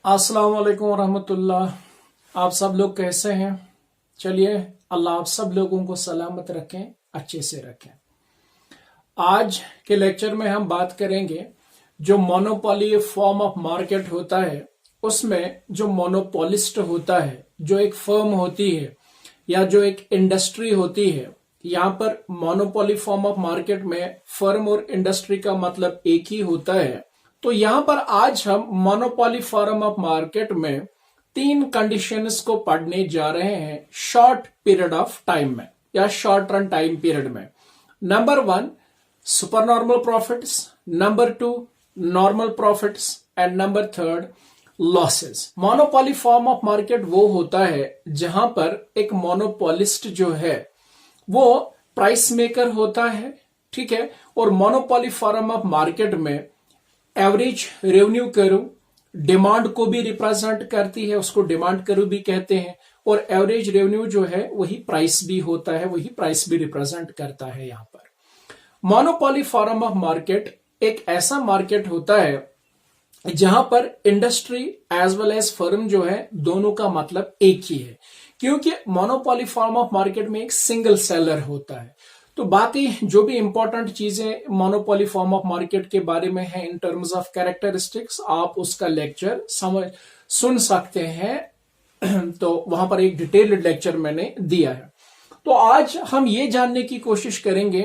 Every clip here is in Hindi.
अस्सलाम वालेकुम वरहमतुल्लाह। आप सब लोग कैसे हैं? चलिए, अल्लाह आप सब लोगों को सलामत रखें, अच्छे से रखें। आज के लेक्चर में हम बात करेंगे जो मोनोपोली फॉर्म ऑफ मार्केट होता है, उसमें जो मोनोपोलिस्ट होता है, जो एक फर्म होती है या जो एक इंडस्ट्री होती है। यहाँ पर मोनोपोली फॉर्म ऑफ मार्केट में फर्म और इंडस्ट्री का मतलब एक ही होता है। तो यहां पर आज हम मोनोपोली फॉर्म ऑफ मार्केट में 3 कंडीशंस को पढ़ने जा रहे हैं शॉर्ट पीरियड ऑफ टाइम में या शॉर्ट रन टाइम पीरियड में। Number 1 super normal profits, number 2 normal profits and number 3 losses. Monopoly form of market वो होता है जहां पर एक मोनोपोलिस्ट जो है वो प्राइस मेकर होता है, ठीक है। और मोनोपोली फॉर्म ऑफ मार्केट में एवरेज रेवेन्यू कर्व डिमांड को भी रिप्रेजेंट करती है, उसको डिमांड कर्व भी कहते हैं। और एवरेज रेवेन्यू जो है वही प्राइस भी होता है, वही प्राइस भी रिप्रेजेंट करता है। यहां पर मोनोपोली फॉर्म ऑफ मार्केट एक ऐसा मार्केट होता है जहां पर industry as well as firm जो है दोनों का मतलब एक ही है, क्योंकि मोनोपोली फॉर्म ऑफ मार्केट में एक सिंगल सेलर होता है। तो बाकी जो भी इंपॉर्टेंट चीजें मोनोपोली फॉर्म ऑफ मार्केट के बारे में है इन टर्म्स ऑफ कैरेक्टरिस्टिक्स, आप उसका लेक्चर सुन सकते हैं। तो वहां पर एक डिटेल्ड लेक्चर मैंने दिया है। तो आज हम ये जानने की कोशिश करेंगे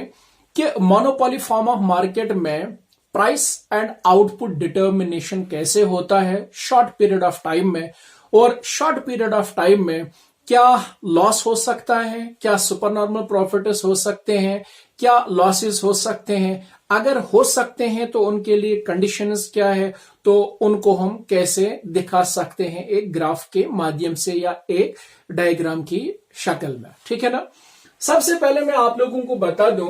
कि मोनोपोली फॉर्म ऑफ मार्केट में प्राइस एंड आउटपुट डिटर्मिनेशन कैसे होता है शॉर्ट पीरियड ऑफ टाइम में, और शॉर्ट पीरियड ऑफ टाइम में क्या लॉस हो सकता है, क्या सुपर नॉर्मल प्रॉफिट्स हो सकते हैं, क्या लॉसेस हो सकते हैं, अगर हो सकते हैं तो उनके लिए कंडीशंस क्या है, तो उनको हम कैसे दिखा सकते हैं एक ग्राफ के माध्यम से या एक डायग्राम की शक्ल में, ठीक है ना। सबसे पहले मैं आप लोगों को बता दूं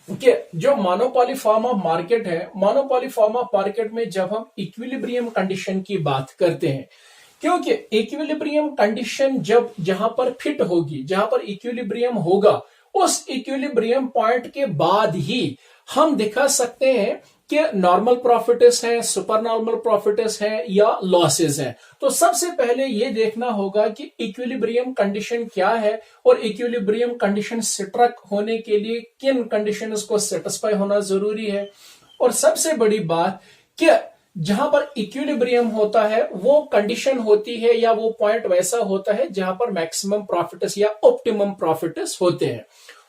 कि जो मोनोपोली फॉर्म ऑफ मार्केट है, मोनोपोली फॉर्म ऑफ मार्केट में जब हम इक्विलिब्रियम कंडीशन की बात करते हैं, क्योंकि इक्विलिब्रियम कंडीशन जब जहां पर फिट होगी, जहां पर इक्विलिब्रियम होगा, उस इक्विलिब्रियम पॉइंट के बाद ही हम दिखा सकते हैं कि नॉर्मल प्रॉफिट्स है, सुपर नॉर्मल प्रॉफिट्स है या लॉसेस है। तो सबसे पहले ये देखना होगा कि इक्विलिब्रियम कंडीशन क्या है और इक्विलिब्रियम कंडीशन स्ट्रक होने के लिए किन कंडीशंस को सेटिस्फाई होना जरूरी है। और सबसे बड़ी बात कि जहां पर इक्विलिब्रियम होता है वो कंडीशन होती है या वो पॉइंट वैसा होता है जहां पर मैक्सिमम प्रॉफिट्स या ऑप्टिमम प्रॉफिट्स होते हैं।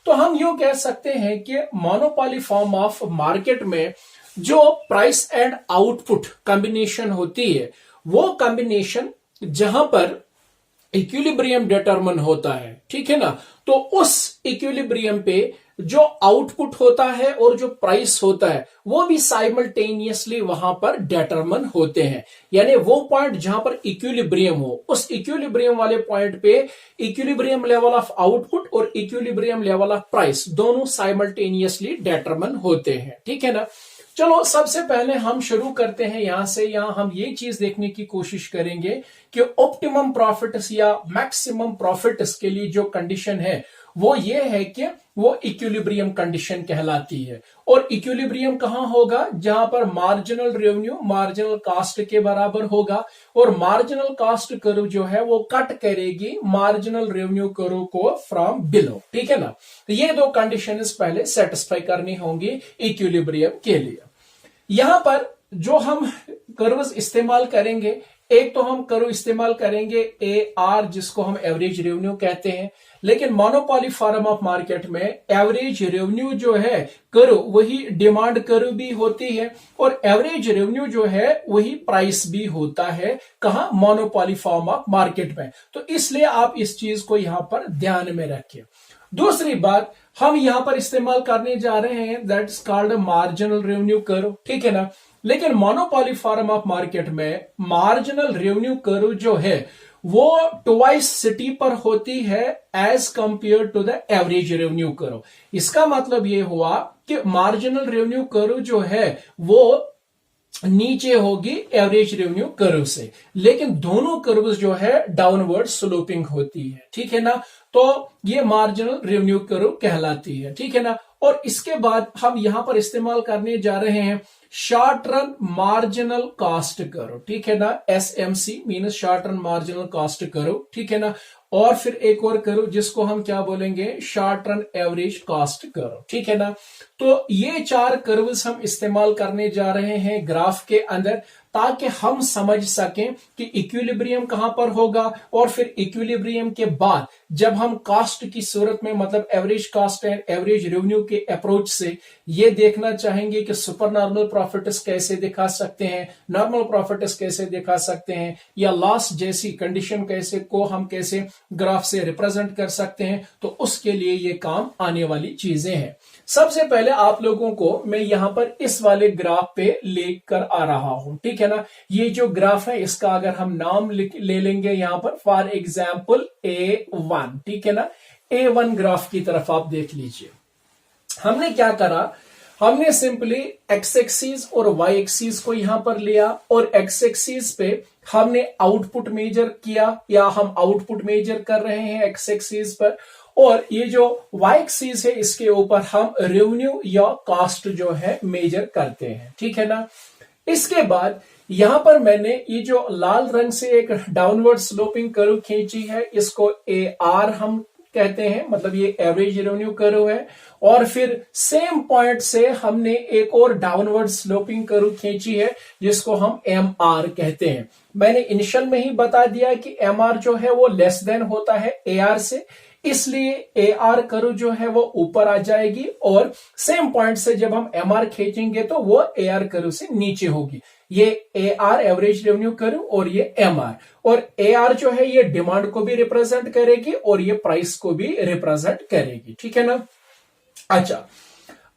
तो हम यूं कह सकते हैं कि मोनोपोली फॉर्म ऑफ मार्केट में जो प्राइस एंड आउटपुट कॉम्बिनेशन होती है वो कॉम्बिनेशन जहां पर इक्विलिब्रियम डिटरमिन होता है, ठीक है ना। तो उस इक्विलिब्रियम पे जो आउटपुट होता है और जो प्राइस होता है वो भी साइमल्टेनियसली वहां पर डिटरमिन होते हैं। यानी वो पॉइंट जहां पर इक्विलिब्रियम हो, उस इक्विलिब्रियम वाले पॉइंट पे इक्विलिब्रियम लेवल ऑफ आउटपुट और इक्विलिब्रियम लेवल ऑफ प्राइस दोनों साइमल्टेनियसली डिटरमिन होते हैं, ठीक है ना। चलो सबसे पहले हम शुरू करते हैं यहां से। यहां हम ये चीज देखने की कोशिश करेंगे कि ऑप्टिमम प्रॉफिट्स या मैक्सिमम प्रॉफिट्स के लिए जो कंडीशन है वो ये है कि वो इक्विलिब्रियम कंडीशन कहलाती है। और इक्विलिब्रियम कहां होगा? जहां पर मार्जिनल रेवेन्यू मार्जिनल कॉस्ट के बराबर होगा और मार्जिनल कॉस्ट कर्व जो है वो कट करेगी मार्जिनल रेवेन्यू कर्व को फ्रॉम बिलो, ठीक है ना। ये दो कंडीशंस पहले सेटिस्फाई करनी होंगी इक्विलिब्रियम के लिए। यहां पर जो हम कर्व्स इस्तेमाल करेंगे, एक तो हम कर्व इस्तेमाल करेंगे AR जिसको हम एवरेज रेवेन्यू कहते हैं, लेकिन मोनोपोली फॉर्म ऑफ मार्केट में एवरेज रेवेन्यू जो है कर्व वही डिमांड कर्व भी होती है और एवरेज रेवेन्यू जो है वही प्राइस भी होता है। कहां? मोनोपोली फॉर्म ऑफ मार्केट में। तो इसलिए आप इस चीज को यहां पर ध्यान में रखिए। दूसरी बात हम यहां पर इस्तेमाल करने जा रहे हैं that is called marginal revenue curve, ठीक है ना। लेकिन मोनोपोली फॉर्म ऑफ मार्केट में मार्जिनल रेवेन्यू कर्व जो है वो ट्वाइस सिटी पर होती है as compared to the average revenue curve. इसका मतलब ये हुआ कि मार्जिनल रेवेन्यू कर्व जो है वो नीचे होगी एवरेज रेवेन्यू कर्व से, लेकिन दोनों कर्व्स जो है डाउनवर्ड स्लोपिंग होती है, ठीक है ना। तो ये मार्जिनल रेवेन्यू कर्व कहलाती है, ठीक है ना। और इसके बाद हम यहां पर इस्तेमाल करने जा रहे हैं शॉर्ट रन मार्जिनल कॉस्ट करो, ठीक है ना। SMC mean short run marginal cost करो, ठीक है ना। और फिर एक और करो जिसको हम क्या बोलेंगे, शॉर्ट रन एवरेज कॉस्ट करो, ठीक है ना। तो ये 4 कर्व्स हम इस्तेमाल करने जा रहे हैं ग्राफ के अंदर, ताकि हम समझ सकें कि इक्विलिब्रियम कहां पर होगा, और फिर इक्विलिब्रियम के बाद जब हम कॉस्ट की सूरत में, मतलब average cost and average revenue के अप्रोच से ये देखना चाहेंगे कि सुपर नॉर्मल प्रॉफिट्स कैसे दिखा सकते हैं, नॉर्मल प्रॉफिट्स कैसे दिखा सकते हैं, या लॉस जैसी कंडीशन हम कैसे ग्राफ से रिप्रेजेंट कर सकते हैं। तो उसके लिए ये काम आने वाली चीजें हैं। सबसे पहले आप लोगों को मैं यहां पर इस वाले ग्राफ पे लेकर आ रहा हूं, ठीक है ना। ये जो ग्राफ है इसका अगर हम नाम ले लेंगे यहां पर, फॉर एग्जाम्पल A1, ठीक है ना। A1 ग्राफ की तरफ आप देख लीजिए। हमने क्या करा, हमने सिंपली एक्स एक्सिस और वाई एक्सिस को यहां पर लिया, और एक्स एक्सिस पे हमने आउटपुट मेजर किया, या हम आउटपुट मेजर कर रहे हैं एक्स एक्सिस पर, और ये जो वाई एक्सिस है इसके ऊपर हम रेवेन्यू या कॉस्ट जो है मेजर करते हैं, ठीक है ना। इसके बाद यहां पर मैंने ये जो लाल रंग से एक डाउनवर्ड स्लोपिंग कर्व खींची है, इसको AR हम कहते हैं, मतलब ये एवरेज रेवेन्यू कर्व है। और फिर सेम पॉइंट से हमने एक और डाउनवर्ड स्लोपिंग कर्व खींची है जिसको हम MR कहते हैं। मैंने इनिशियल में ही बता दिया कि MR जो है वो लेस देन होता है AR से, इसलिए AR कर्व जो है वो ऊपर आ जाएगी, और सेम पॉइंट से जब हम MR खींचेंगे तो वो AR कर्व से नीचे होगी। ये AR एवरेज रेवेन्यू कर्व और ये MR, और AR जो है ये डिमांड को भी रिप्रेजेंट करेगी और ये प्राइस को भी रिप्रेजेंट करेगी, ठीक है ना। अच्छा,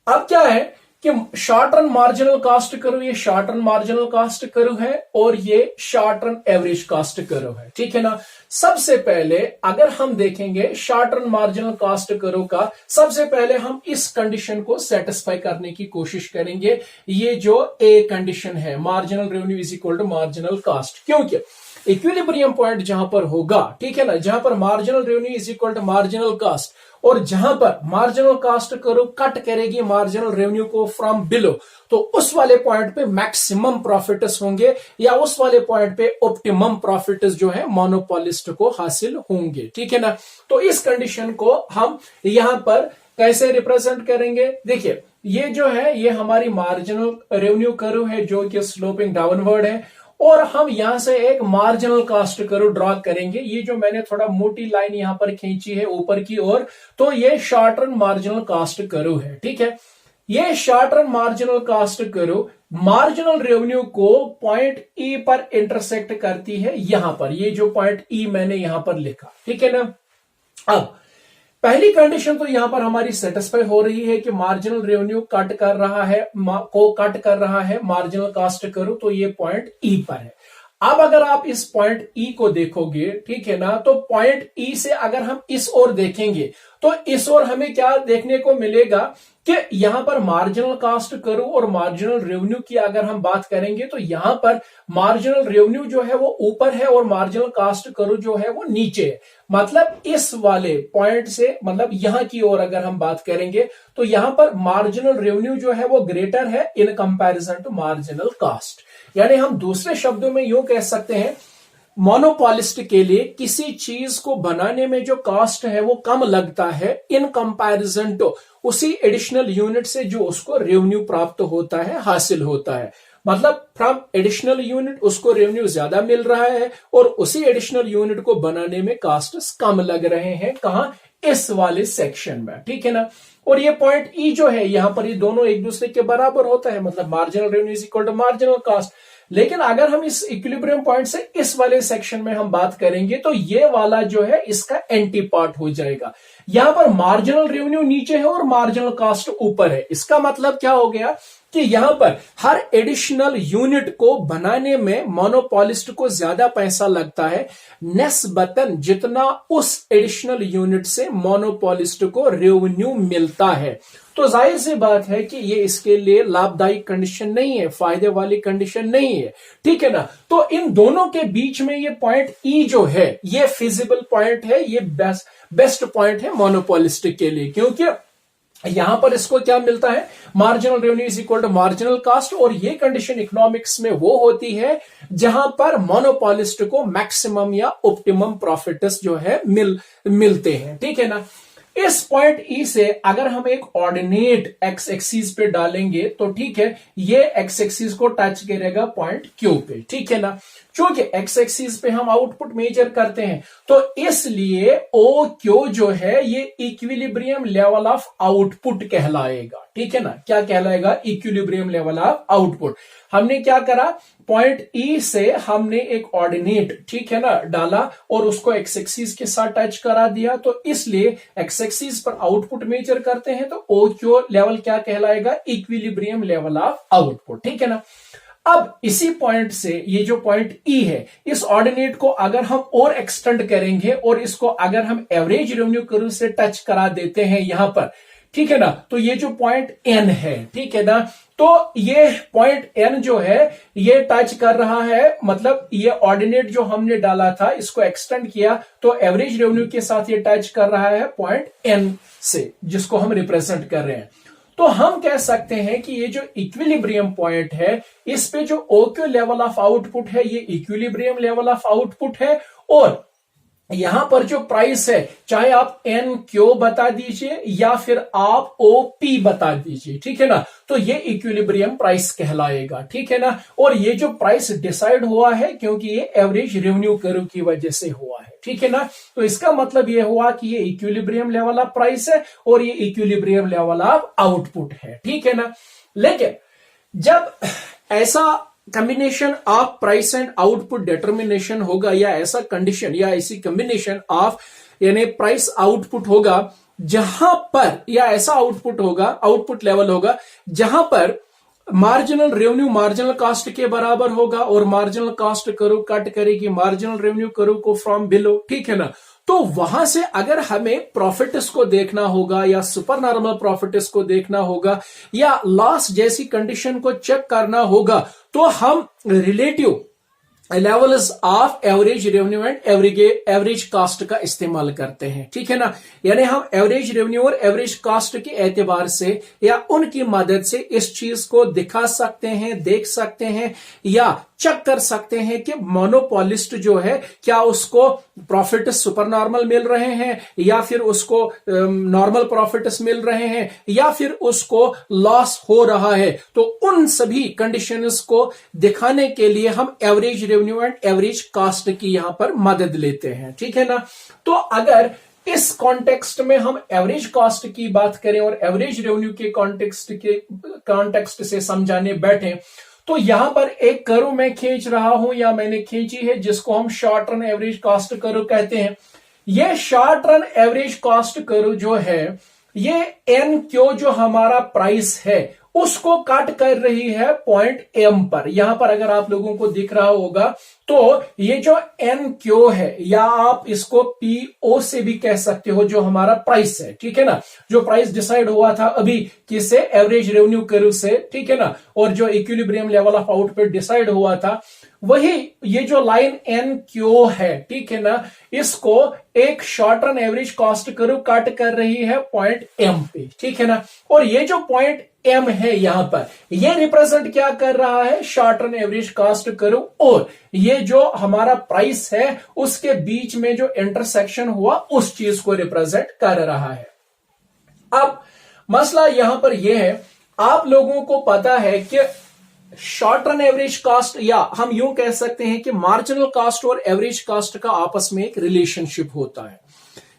अब क्या है कि short run marginal cost curve, ये short run marginal cost curve है, और ये short run average cost curve है, ठीक है ना। सबसे पहले अगर हम देखेंगे short run marginal cost curve का, सबसे पहले हम इस कंडीशन को सेटिस्फाई करने की कोशिश करेंगे। ये जो ए कंडीशन है, marginal revenue is equal to marginal cost, क्योंकि इक्विलिब्रियम पॉइंट जहां पर होगा, ठीक है ना, जहां पर marginal revenue is equal to marginal cost, और जहां पर मार्जिनल कॉस्ट कर्व कट करेगी मार्जिनल रेवेन्यू को फ्रॉम बिलो, तो उस वाले पॉइंट पे मैक्सिमम प्रॉफिट्स होंगे, या उस वाले पॉइंट पे ऑप्टिमम प्रॉफिट्स जो है मोनोपोलिस्ट को हासिल होंगे, ठीक है ना। तो इस कंडीशन को हम यहां पर कैसे रिप्रेजेंट करेंगे, देखिए ये जो है ये हमारी मार्जिनल रेवेन्यू कर्व है जो कि स्लोपिंग डाउनवर्ड है, और हम यहां से एक मार्जिनल कॉस्ट कर्व ड्रॉ करेंगे। ये जो मैंने थोड़ा मोटी लाइन यहां पर खींची है ऊपर की ओर, तो ये short run marginal cost curve है, ठीक है। ये short run marginal cost curve marginal revenue को पॉइंट E पर इंटरसेक्ट करती है, यहां पर ये जो पॉइंट E मैंने यहां पर लिखा, ठीक है ना। अब पहली कंडीशन तो यहां पर हमारी सेटिस्फाई हो रही है कि मार्जिनल रेवेन्यू कट कर रहा है मार्जिनल कॉस्ट कर्व, तो ये पॉइंट E पर है। अब अगर आप इस पॉइंट E को देखोगे, ठीक है ना, तो पॉइंट E से अगर हम इस ओर देखेंगे तो इस ओर हमें क्या देखने को मिलेगा कि यहां पर मार्जिनल कॉस्ट कर्व और मार्जिनल रेवेन्यू की अगर हम बात करेंगे तो यहां पर मार्जिनल रेवेन्यू जो है वो ऊपर है और मार्जिनल कॉस्ट कर्व जो है वो नीचे है। मतलब इस वाले पॉइंट से, मतलब यहां की ओर अगर हम बात करेंगे तो यहां पर मार्जिनल रेवेन्यू जो है वो ग्रेटर है in comparison to marginal cost. यानी हम दूसरे शब्दों में यूं कह सकते हैं, मोनोपॉलिस्ट के लिए किसी चीज को बनाने में जो कॉस्ट है वो कम लगता है इन कंपैरिजन टू उसी एडिशनल यूनिट से जो उसको रेवेन्यू प्राप्त होता है, हासिल होता है। मतलब फ्रॉम एडिशनल यूनिट उसको रेवेन्यू ज्यादा मिल रहा है और उसी एडिशनल यूनिट को बनाने में कॉस्ट कम लग रहे हैं। कहां? इस वाले सेक्शन में, ठीक है ना। और ये पॉइंट E जो है यहां पर ये दोनों एक दूसरे के बराबर होता है, मतलब marginal revenue is equal to marginal cost. लेकिन अगर हम इस इक्विलिब्रियम पॉइंट से इस वाले सेक्शन में हम बात करेंगे तो ये वाला जो है इसका एंटी पार्ट हो जाएगा। यहां पर मार्जिनल रेवेन्यू नीचे है और मार्जिनल कॉस्ट ऊपर है। इसका मतलब क्या हो गया कि यहां पर हर एडिशनल यूनिट को बनाने में मोनोपॉलिस्ट को ज्यादा पैसा लगता है निस्बतन जितना उस एडिशनल यूनिट से मोनोपॉलिस्ट को रेवेन्यू मिलता है। तो जाहिर सी बात है कि ये इसके लिए लाभदायी कंडीशन नहीं है, फायदे वाली कंडीशन नहीं है, ठीक है ना। तो इन दोनों के बीच में ये पॉइंट E जो है ये फिजिबल पॉइंट है, ये बेस्ट पॉइंट है मोनोपॉलिस्ट के लिए, क्योंकि यहां पर इसको क्या मिलता है, marginal revenue is equal to marginal cost. और ये कंडीशन इकोनॉमिक्स में वो होती है जहां पर मोनोपोलिस्ट को मैक्सिमम या ऑप्टिमम प्रॉफिट्स जो है मिलते हैं, ठीक है ना। इस पॉइंट ई से अगर हम एक ऑर्डिनेट एक्स एक्सिस पे डालेंगे तो ठीक है, ये एक्स एक्सिस को टच करेगा पॉइंट क्यू पे, ठीक है ना। क्योंकि एक्स एक्सिस पे हम आउटपुट मेजर करते हैं तो इसलिए ओ क्यू जो है ये इक्विलिब्रियम लेवल ऑफ आउटपुट कहलाएगा, ठीक है ना। क्या कहलाएगा, इक्विलिब्रियम लेवल ऑफ आउटपुट। हमने क्या करा, पॉइंट ई से हमने एक ऑर्डिनेट, ठीक है ना, डाला और उसको एक्स एक्सिस के साथ टच करा दिया, तो इसलिए एक्स एक्सिस पर आउटपुट मेजर करते हैं तो ओ क्यू लेवल क्या कहलाएगा, इक्विलिब्रियम लेवल ऑफ आउटपुट, ठीक है ना। अब इसी पॉइंट से ये जो पॉइंट ई है, इस ऑर्डिनेट को अगर हम और एक्सटेंड करेंगे और इसको अगर हम एवरेज रेवेन्यू कर्व से टच करा देते हैं यहां पर, ठीक है ना, तो ये जो पॉइंट एन है, ठीक है ना, तो ये पॉइंट एन जो है ये टच कर रहा है, मतलब ये ऑर्डिनेट जो हमने डाला था इसको एक्सटेंड किया तो एवरेज रेवेन्यू के साथ ये टच कर रहा है पॉइंट एन से, जिसको हम रिप्रेजेंट कर रहे हैं। तो हम कह सकते हैं कि ये जो इक्विलिब्रियम पॉइंट है इस पे जो ओक्यू लेवल ऑफ आउटपुट है ये इक्विलिब्रियम लेवल ऑफ आउटपुट है, और यहां पर जो प्राइस है चाहे आप एन क्यू बता दीजिए या फिर आप ओ पी बता दीजिए, ठीक है ना, तो ये इक्विलिब्रियम प्राइस कहलाएगा, ठीक है ना। और ये जो प्राइस डिसाइड हुआ है क्योंकि ये एवरेज रेवेन्यू कर्व की वजह से हुआ है, ठीक है ना। तो इसका मतलब ये हुआ कि ये इक्विलिब्रियम लेवल ऑफ प्राइस है और ये इक्विलिब्रियम लेवल ऑफ आउटपुट है, ठीक है ना। लेकिन जब ऐसा combination of price and output determination होगा या ऐसा कंडीशन या ऐसी कॉम्बिनेशन ऑफ यानी प्राइस आउटपुट होगा जहां पर, या ऐसा आउटपुट होगा, आउटपुट लेवल होगा जहां पर मार्जिनल रेवेन्यू मार्जिनल कॉस्ट के बराबर होगा और मार्जिनल कॉस्ट कर्व कट करेगी मार्जिनल रेवेन्यू कर्व को फ्रॉम बिलो, ठीक है ना। तो वहां से अगर हमें प्रॉफिट्स को देखना होगा या सुपर नॉर्मल प्रॉफिट्स को देखना होगा या लॉस जैसी कंडीशन को चेक करना होगा तो हम relative levels of average revenue and average cost का इस्तेमाल करते हैं, ठीक है ना। यानी हम एवरेज रेवेन्यू और एवरेज कॉस्ट के एतबार से या उनकी मदद से इस चीज को दिखा सकते हैं, देख सकते हैं या चेक कर सकते हैं कि मोनोपोलिस्ट जो है क्या उसको प्रॉफिट सुपर नॉर्मल मिल रहे हैं या फिर उसको नॉर्मल प्रॉफिट्स मिल रहे हैं या फिर उसको लॉस हो रहा है। तो उन सभी कंडीशंस को दिखाने के लिए हम average revenue and average cost की यहां पर मदद लेते हैं, ठीक है ना। तो अगर इस कॉन्टेक्स्ट में हम एवरेज कॉस्ट की बात करें और एवरेज रेवेन्यू के कॉन्टेक्स्ट से समझाने बैठे तो यहां पर एक कर्व मैं खींच रहा हूं या मैंने खींची है जिसको हम short run average cost curve कहते हैं। ये short run average cost curve जो है ये एन क्यू जो हमारा प्राइस है उसको कट कर रही है पॉइंट एम पर। यहां पर अगर आप लोगों को दिख रहा होगा तो ये जो एन क्यू है या आप इसको पीओ से भी कह सकते हो जो हमारा प्राइस है, ठीक है ना, जो प्राइस डिसाइड हुआ था अभी किससे, एवरेज रेवेन्यू कर्व से, ठीक है ना, और जो equilibrium level of output decide हुआ था वही ये जो लाइन एन क्यू है, ठीक है ना, इसको एक short run average cost curve cut कर रही है पॉइंट एम पे, ठीक है ना। और ये जो पॉइंट एम है यहां पर ये रिप्रेजेंट क्या कर रहा है, short run average cost curve और ये जो हमारा प्राइस है उसके बीच में जो इंटरसेक्शन हुआ उस चीज को रिप्रेजेंट कर रहा है। अब मसला यहां पर यह है, आप लोगों को पता है कि शॉर्ट रन एवरेज कॉस्ट या हम यूं कह सकते हैं कि मार्जिनल कॉस्ट और एवरेज कॉस्ट का आपस में एक रिलेशनशिप होता है।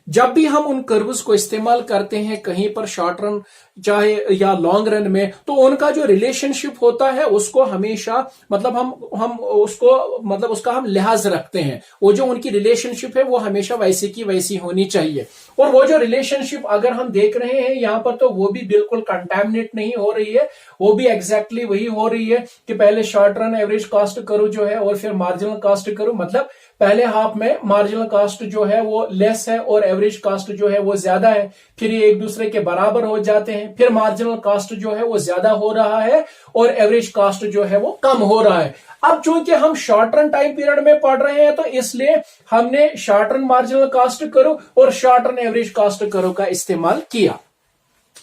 जब भी हम उन कर्व्स को इस्तेमाल करते हैं कहीं पर शॉर्ट रन चाहे या लॉन्ग रन में, तो उनका जो रिलेशनशिप होता है उसको हमेशा मतलब हम उसको मतलब उसका हम लिहाज रखते हैं। वो जो उनकी रिलेशनशिप है वो हमेशा वैसी की वैसी होनी चाहिए। और वो जो रिलेशनशिप अगर हम देख रहे हैं यहां पर तो वो भी बिल्कुल कंटैमिनेट नहीं हो रही है, वो भी एग्जैक्टली वही हो रही है कि पहले शॉर्ट रन एवरेज कॉस्ट करो जो है और फिर मार्जिनल कॉस्ट करो, मतलब पहले हाफ में मार्जिनल कॉस्ट जो है वो लेस है और एवरेज कॉस्ट जो है वो ज्यादा है, फिर ये एक दूसरे के बराबर हो जाते हैं, फिर मार्जिनल कॉस्ट जो है वो ज्यादा हो रहा है और एवरेज कॉस्ट जो है वो कम हो रहा है। अब चूंकि हम शॉर्ट रन टाइम पीरियड में पढ़ रहे हैं तो इसलिए हमने शॉर्ट रन मार्जिनल कॉस्ट करो और शॉर्ट रन एवरेज कॉस्ट करो का इस्तेमाल किया।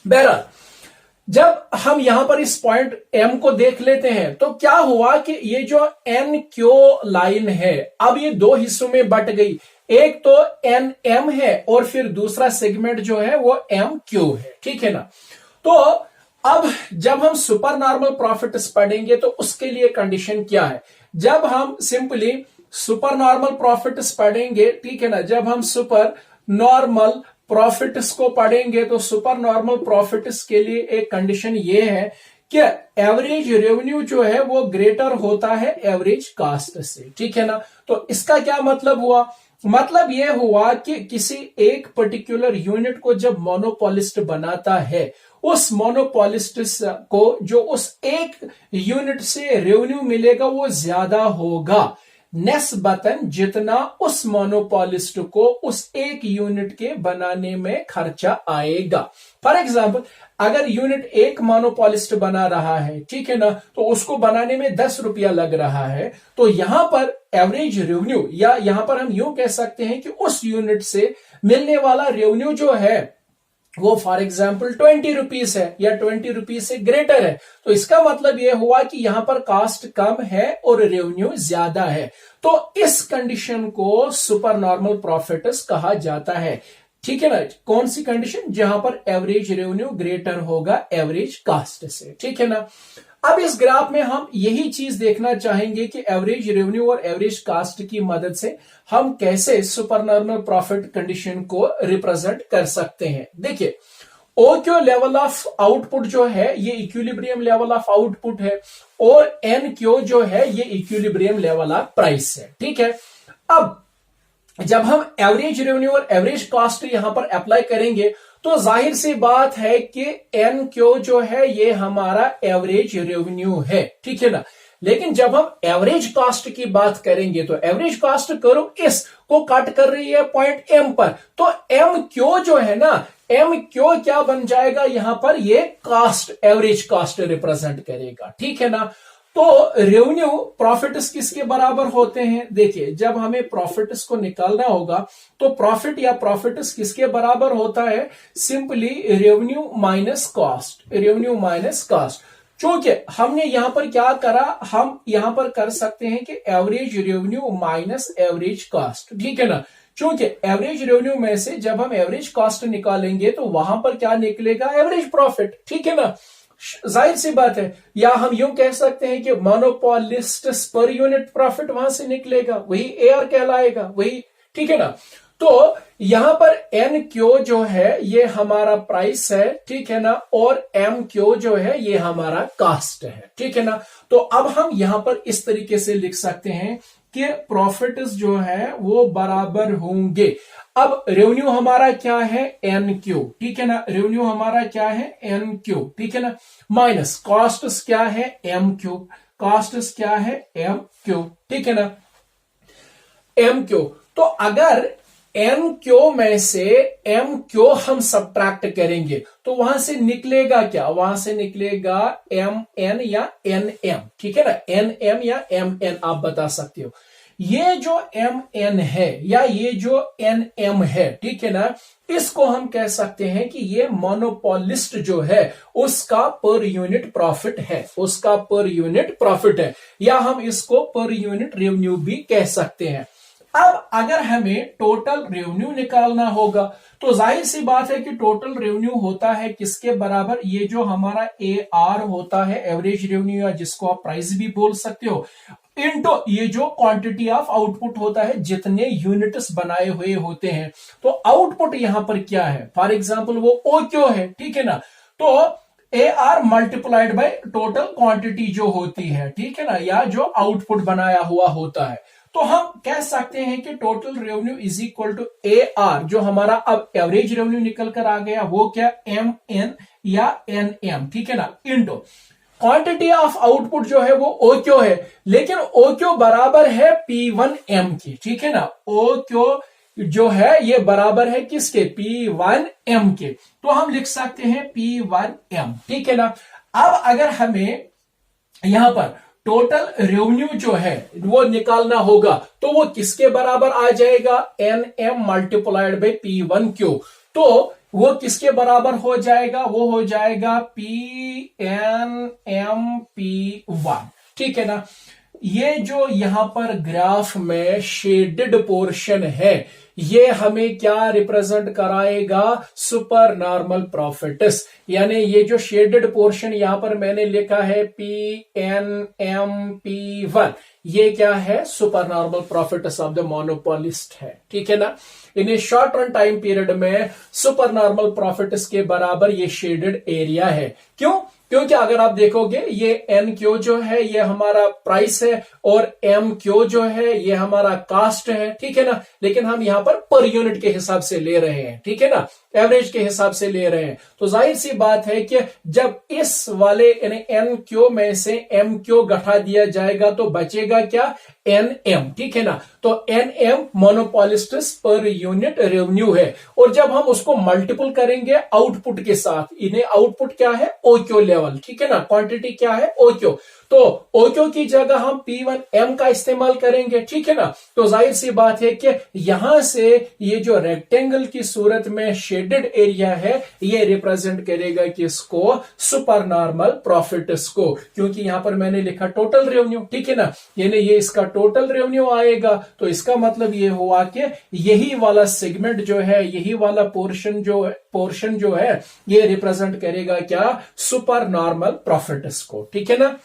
बहरहाल जब हम यहां पर इस पॉइंट एम को देख लेते हैं तो क्या हुआ कि ये जो एन क्यू लाइन है अब ये दो हिस्सों में बट गई। एक तो एन एम है और फिर दूसरा सेगमेंट जो है वो एम क्यू है, ठीक है ना। तो अब जब हम सुपर नॉर्मल प्रॉफिट्स पढ़ेंगे तो उसके लिए कंडीशन क्या है। जब हम सिंपली सुपर नॉर्मल प्रॉफिट्स पढ़ेंगे, ठीक है ना, जब हम सुपर नॉर्मल प्रॉफिट्स को पढ़ेंगे तो सुपर नॉर्मल प्रॉफिट्स के लिए एक कंडीशन ये है कि एवरेज रेवेन्यू जो है वो ग्रेटर होता है एवरेज कास्ट से, ठीक है ना। तो इसका क्या मतलब हुआ, मतलब यह हुआ कि किसी एक पर्टिकुलर यूनिट को जब मोनोपोलिस्ट बनाता है, उस मोनोपोलिस्ट को जो उस एक यूनिट से रेवेन्यू मिलेगा वो ज्यादा होगा निस्बतन जितना उस मोनोपोलिस्ट को उस एक यूनिट के बनाने में खर्चा आएगा। फॉर एग्जाम्पल अगर यूनिट एक मोनोपोलिस्ट बना रहा है, ठीक है ना, तो उसको बनाने में 10 रुपया लग रहा है, तो यहां पर एवरेज रेवेन्यू या यहां पर हम यूं कह सकते हैं कि उस यूनिट से मिलने वाला रेवेन्यू जो है वो फॉर एग्जाम्पल 20 रुपीज है या 20 रुपीज से ग्रेटर है। तो इसका मतलब यह हुआ कि यहां पर कास्ट कम है और रेवेन्यू ज्यादा है। तो इस कंडीशन को सुपर नॉर्मल प्रॉफिट्स कहा जाता है, ठीक है ना। कौन सी कंडीशन, जहां पर एवरेज रेवेन्यू ग्रेटर होगा एवरेज कास्ट से, ठीक है ना। अब इस ग्राफ में हम यही चीज देखना चाहेंगे कि एवरेज रेवेन्यू और एवरेज कास्ट की मदद से हम कैसे सुपर नॉर्मल प्रॉफिट कंडीशन को रिप्रेजेंट कर सकते हैं। देखिए OQ लेवल ऑफ आउटपुट जो है ये इक्विलिब्रियम लेवल ऑफ आउटपुट है और NQ जो है ये इक्विलिब्रियम लेवल ऑफ प्राइस है, ठीक है। अब जब हम एवरेज रेवेन्यू और एवरेज कॉस्ट यहां पर अप्लाई करेंगे तो जाहिर सी बात है कि NQ जो है ये हमारा एवरेज रेवेन्यू है, ठीक है ना। लेकिन जब हम एवरेज कॉस्ट की बात करेंगे तो एवरेज कॉस्ट करो इस को कट कर रही है पॉइंट M पर, तो MQ जो है ना, MQ क्या बन जाएगा यहां पर, ये कॉस्ट एवरेज कॉस्ट रिप्रेजेंट करेगा, ठीक है ना। तो रेवेन्यू प्रॉफिट्स किसके बराबर होते हैं, देखिए जब हमें प्रॉफिट्स को निकालना होगा तो प्रॉफिट या प्रॉफिट्स किसके बराबर होता है, simply revenue minus cost, revenue minus cost. चूंकि हमने यहां पर क्या करा, हम यहां पर कर सकते हैं कि average revenue minus average cost, ठीक है ना। चूंकि एवरेज रेवेन्यू में से जब हम एवरेज कॉस्ट निकालेंगे तो वहां पर क्या निकलेगा, एवरेज प्रॉफिट, ठीक है ना। जाहिर सी बात है, या हम यूं कह सकते हैं कि मोनोपोलिस्ट पर यूनिट प्रॉफिट वहां से निकलेगा, वही AR कहलाएगा, वही, ठीक है ना। तो यहां पर NQ जो है ये हमारा प्राइस है, ठीक है ना, और MQ जो है ये हमारा कास्ट है, ठीक है ना। तो अब हम यहां पर इस तरीके से लिख सकते हैं कि प्रॉफिट्स जो है वो बराबर होंगे। अब रेवेन्यू हमारा क्या है, NQ, ठीक है ना, रेवेन्यू हमारा क्या है NQ, ठीक है ना, माइनस कॉस्ट्स क्या है MQ, कॉस्ट्स क्या है MQ, ठीक है ना, MQ। तो अगर NQ में से MQ हम सब्ट्रैक्ट करेंगे तो वहां से निकलेगा क्या, वहां से निकलेगा MN या NM, ठीक है ना, NM या MN आप बता सकते हो। ये जो MN है या ये जो NM है, ठीक है ना, इसको हम कह सकते हैं कि ये मोनोपोलिस्ट जो है उसका पर यूनिट प्रॉफिट है, उसका पर यूनिट प्रॉफिट है, या हम इसको पर यूनिट रेवेन्यू भी कह सकते हैं। अब अगर हमें टोटल रेवेन्यू निकालना होगा तो जाहिर सी बात है कि टोटल रेवेन्यू होता है किसके बराबर, ये जो हमारा AR होता है एवरेज रेवेन्यू या जिसको आप प्राइस भी बोल सकते हो, इनटू ये जो क्वांटिटी ऑफ आउटपुट होता है, जितने यूनिट्स बनाए हुए होते हैं। तो आउटपुट यहां पर क्या है, फॉर एग्जांपल वो OQ है, ठीक है ना। तो AR multiplied by total quantity जो होती है, ठीक है ना, या जो आउटपुट बनाया हुआ होता है, तो हम कह सकते हैं कि total revenue is equal to AR, जो हमारा अब एवरेज रेवेन्यू निकल कर आ गया वो क्या, MN या NM, ठीक है ना, इनटू क्वांटिटी ऑफ आउटपुट जो है वो OQ है, लेकिन OQ बराबर है P1M की, ठीक है ना, OQ जो है ये बराबर है किसके, P1M के। तो हम लिख सकते हैं P1M, ठीक है ना। अब अगर हमें यहां पर टोटल रेवेन्यू जो है वो निकालना होगा तो वो किसके बराबर आ जाएगा, NM मल्टीप्लाइड बाय P1Q। तो वो किसके बराबर हो जाएगा, वो हो जाएगा PNMP1। ठीक है ना। ये जो यहां पर ग्राफ में शेडेड पोर्शन है, ये हमें क्या रिप्रेजेंट कराएगा, सुपर नॉर्मल प्रॉफिट्स। यानी ये जो शेडेड पोर्शन यहां पर मैंने लिखा है PNMP1, ये क्या है, super normal profits of the monopolist है। ठीक है ना। In a short run time period में सुपर नॉर्मल प्रॉफिट्स के बराबर ये शेडेड एरिया है। क्यों? क्योंकि अगर आप देखोगे ये एन क्यू जो है ये हमारा प्राइस है और एम क्यू जो है ये हमारा कास्ट है। ठीक है ना। लेकिन हम यहां पर यूनिट के हिसाब से ले रहे हैं। ठीक है ना, एवरेज के हिसाब से ले रहे हैं। तो जाहिर सी बात है कि जब इस वाले एन क्यू में से एम क्यू घटा दिया जाएगा तो बचेगा क्या, एन एम। ठीक है ना। तो N M मोनोपोलिस्टस per unit revenue है। और जब हम उसको मल्टीपल करेंगे आउटपुट के साथ, इन्हें आउटपुट क्या है, ओक्यू लेवल। ठीक है ना। क्वांटिटी क्या है, ओक्यू। तो ओक्यू की जगह हम P1M का इस्तेमाल करेंगे। ठीक है ना। तो जाहिर सी बात है कि यहां से ये जो रेक्टेंगल की सूरत में शेडेड एरिया है ये रिप्रेजेंट करेगा किसको, सुपर नॉर्मल प्रॉफिट्स को। क्योंकि यहां पर मैंने लिखा टोटल रेवेन्यू। ठीक है ना। यानी ये इसका टोटल रेवेन्यू आएगा। तो इसका मतलब ये हुआ कि यही वाला सेगमेंट जो है, यही वाला पोर्शन जो है ये रिप्रेजेंट करेगा क्या, सुपर नॉर्मल प्रॉफिट्स को। ठीक है ना।